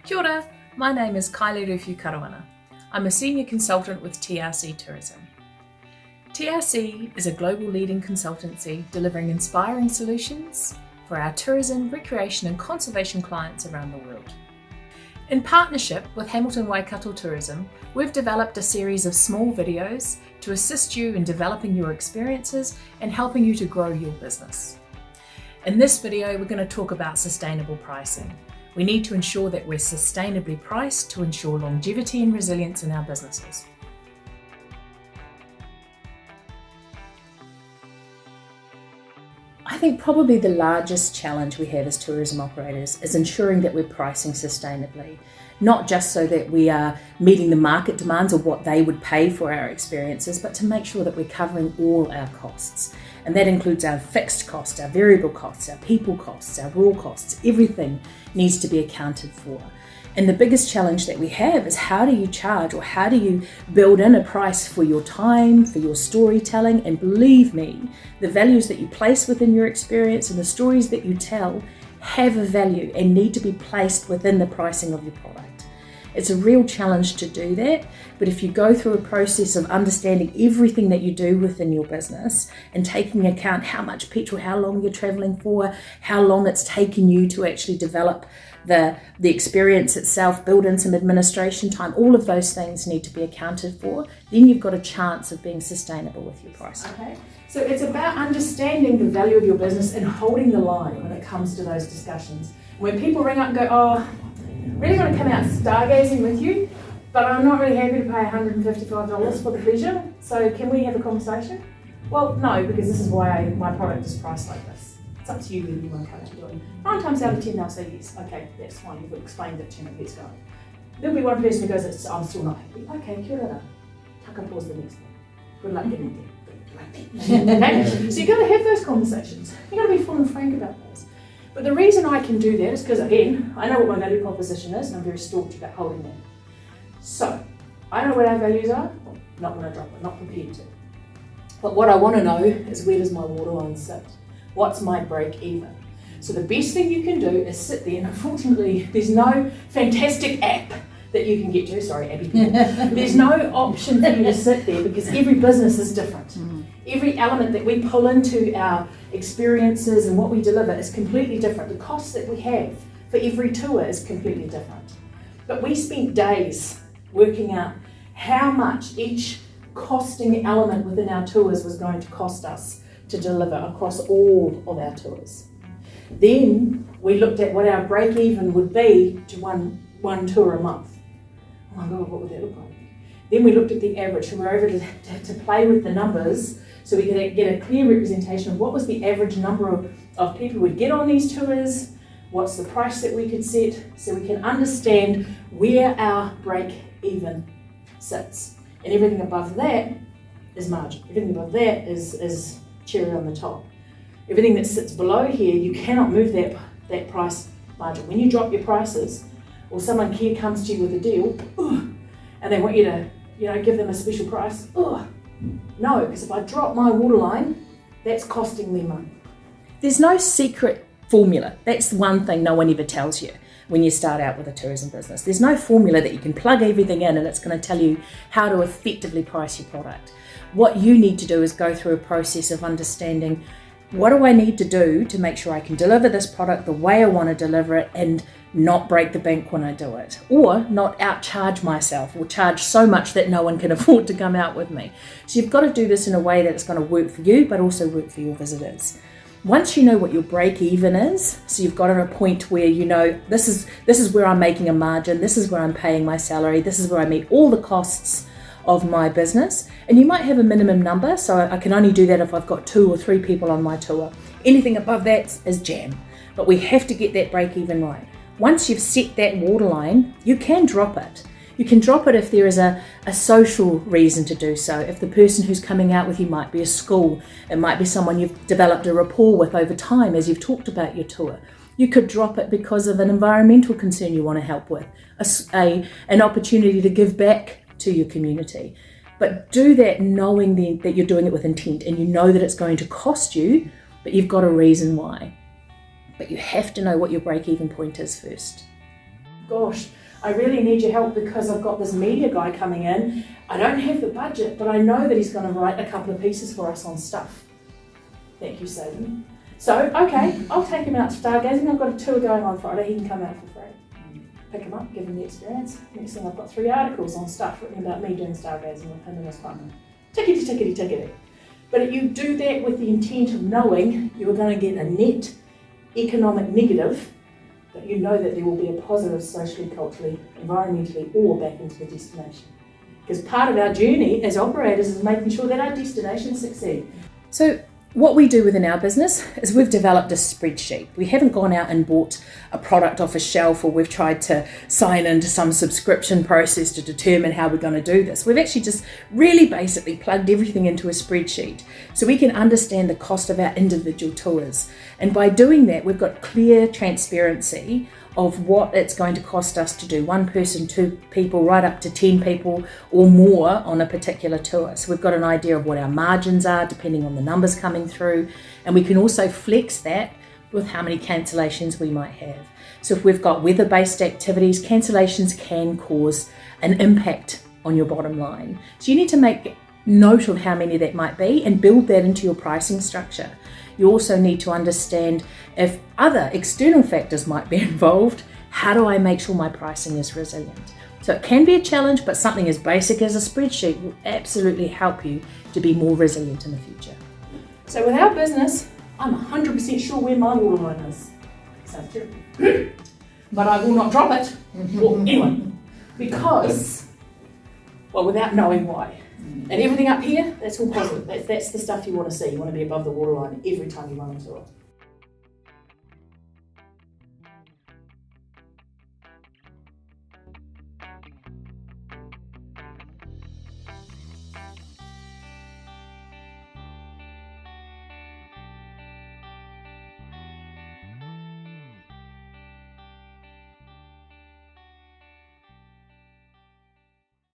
Kia ora, my name is Kaile Rufu Karawana. I'm a senior consultant with TRC Tourism. TRC is a global leading consultancy delivering inspiring solutions for our tourism, recreation and conservation clients around the world. In partnership with Hamilton Waikato Tourism, we've developed a series of small videos to assist you in developing your experiences and helping you to grow your business. In this video, we're going to talk about sustainable pricing. We need to ensure that we're sustainably priced to ensure longevity and resilience in our businesses. I think probably the largest challenge we have as tourism operators is ensuring that we're pricing sustainably, not just so that we are meeting the market demands of what they would pay for our experiences, but to make sure that we're covering all our costs. And that includes our fixed costs, our variable costs, our people costs, our raw costs. Everything needs to be accounted for. And the biggest challenge that we have is how do you charge, or how do you build in a price for your time, for your storytelling? And believe me, the values that you place within your experience and the stories that you tell have a value and need to be placed within the pricing of your product. It's a real challenge to do that, but if you go through a process of understanding everything that you do within your business and taking account how much petrol, how long you're traveling for, how long it's taken you to actually develop the experience itself, build in some administration time, all of those things need to be accounted for, then you've got a chance of being sustainable with your pricing. Okay, so it's about understanding the value of your business and holding the line when it comes to those discussions. When people ring up and go, oh, really want to come out stargazing with you, but I'm not really happy to pay $155 for the pleasure, so can we have a conversation? Well, no, because this is why my product is priced like this. It's up to you whether you want to come out and do it. 9 times out of 10 they'll say yes. Okay, that's fine, you've explained it to me, let's go. There'll be one person who goes, I'm still not happy. Okay, kia ora. Taka pause the next one. Good luck getting there. Okay? So you've got to have those conversations. You've got to be full and frank about those. But the reason I can do that is because, again, I know what my value proposition is and I'm very staunch about holding that. So, I know what our values are, not going to drop it, not prepared to. But what I want to know is, where does my waterline sit? What's my break even? So the best thing you can do is sit there, and unfortunately there's no fantastic app that you can get to, sorry Abby, there's no option for you to sit there because every business is different. Mm-hmm. Every element that we pull into our experiences and what we deliver is completely different. The costs that we have for every tour is completely different. But we spent days working out how much each costing element within our tours was going to cost us to deliver across all of our tours. Then we looked at what our break even would be to one tour a month. Oh my God, what would that look like? Then we looked at the average, and we were able to play with the numbers so we could get a clear representation of what was the average number of people we'd get on these tours, what's the price that we could set, so we can understand where our break even sits. And everything above that is margin. Everything above that is cherry on the top. Everything that sits below here, you cannot move that price margin. When you drop your prices, or someone here comes to you with a deal, and they want you to, give them a special price, no, because if I drop my waterline, that's costing me money. There's no secret formula. That's one thing no one ever tells you when you start out with a tourism business. There's no formula that you can plug everything in and it's going to tell you how to effectively price your product. What you need to do is go through a process of understanding, what do I need to do to make sure I can deliver this product the way I want to deliver it and not break the bank when I do it, or not outcharge myself or charge so much that no one can afford to come out with me. So you've got to do this in a way that's going to work for you but also work for your visitors. Once you know what your break even is, so you've got at a point where you know this is where I'm making a margin, this is where I'm paying my salary, this is where I meet all the costs of my business, and you might have a minimum number, so I can only do that if I've got 2 or 3 people on my tour. Anything above that is jam, but we have to get that break even right. Once you've set that waterline, you can drop it. You can drop it if there is a social reason to do so. If the person who's coming out with you might be a school, it might be someone you've developed a rapport with over time as you've talked about your tour. You could drop it because of an environmental concern you want to help with, an opportunity to give back to your community. But do that knowing that you're doing it with intent and you know that it's going to cost you, but you've got a reason why. But you have to know what your break-even point is first. gosh, I really need your help because I've got this media guy coming in. I don't have the budget, but I know that he's going to write a couple of pieces for us on stuff. Thank you, Saban. So, okay, I'll take him out to stargazing. I've got a tour going on Friday. He can come out for free. Pick him up, give him the experience. Next thing, I've got 3 articles on stuff written about me doing stargazing with him and his partner. Tickety, tickety, tickety. But if you do that with the intent of knowing you're going to get a net economic negative, but you know that there will be a positive socially, culturally, environmentally, or back into the destination. Because part of our journey as operators is making sure that our destinations succeed. So what we do within our business is we've developed a spreadsheet. We haven't gone out and bought a product off a shelf, or we've tried to sign into some subscription process to determine how we're going to do this. We've actually just really basically plugged everything into a spreadsheet so we can understand the cost of our individual tours. And by doing that, we've got clear transparency of what it's going to cost us to do 1 person, 2 people, right up to 10 people or more on a particular tour. So we've got an idea of what our margins are depending on the numbers coming through, and we can also flex that with how many cancellations we might have. So if we've got weather-based activities, cancellations can cause an impact on your bottom line. So you need to make note of how many that might be and build that into your pricing structure. You also need to understand if other external factors might be involved. How do I make sure my pricing is resilient? So it can be a challenge, but something as basic as a spreadsheet will absolutely help you to be more resilient in the future. So with our business, I'm 100% sure where my waterline is. Sounds terrible. But I will not drop it. Well, anyway, because, well, without knowing why. And everything up here, that's all positive. That's the stuff you want to see. You want to be above the waterline every time you run into it.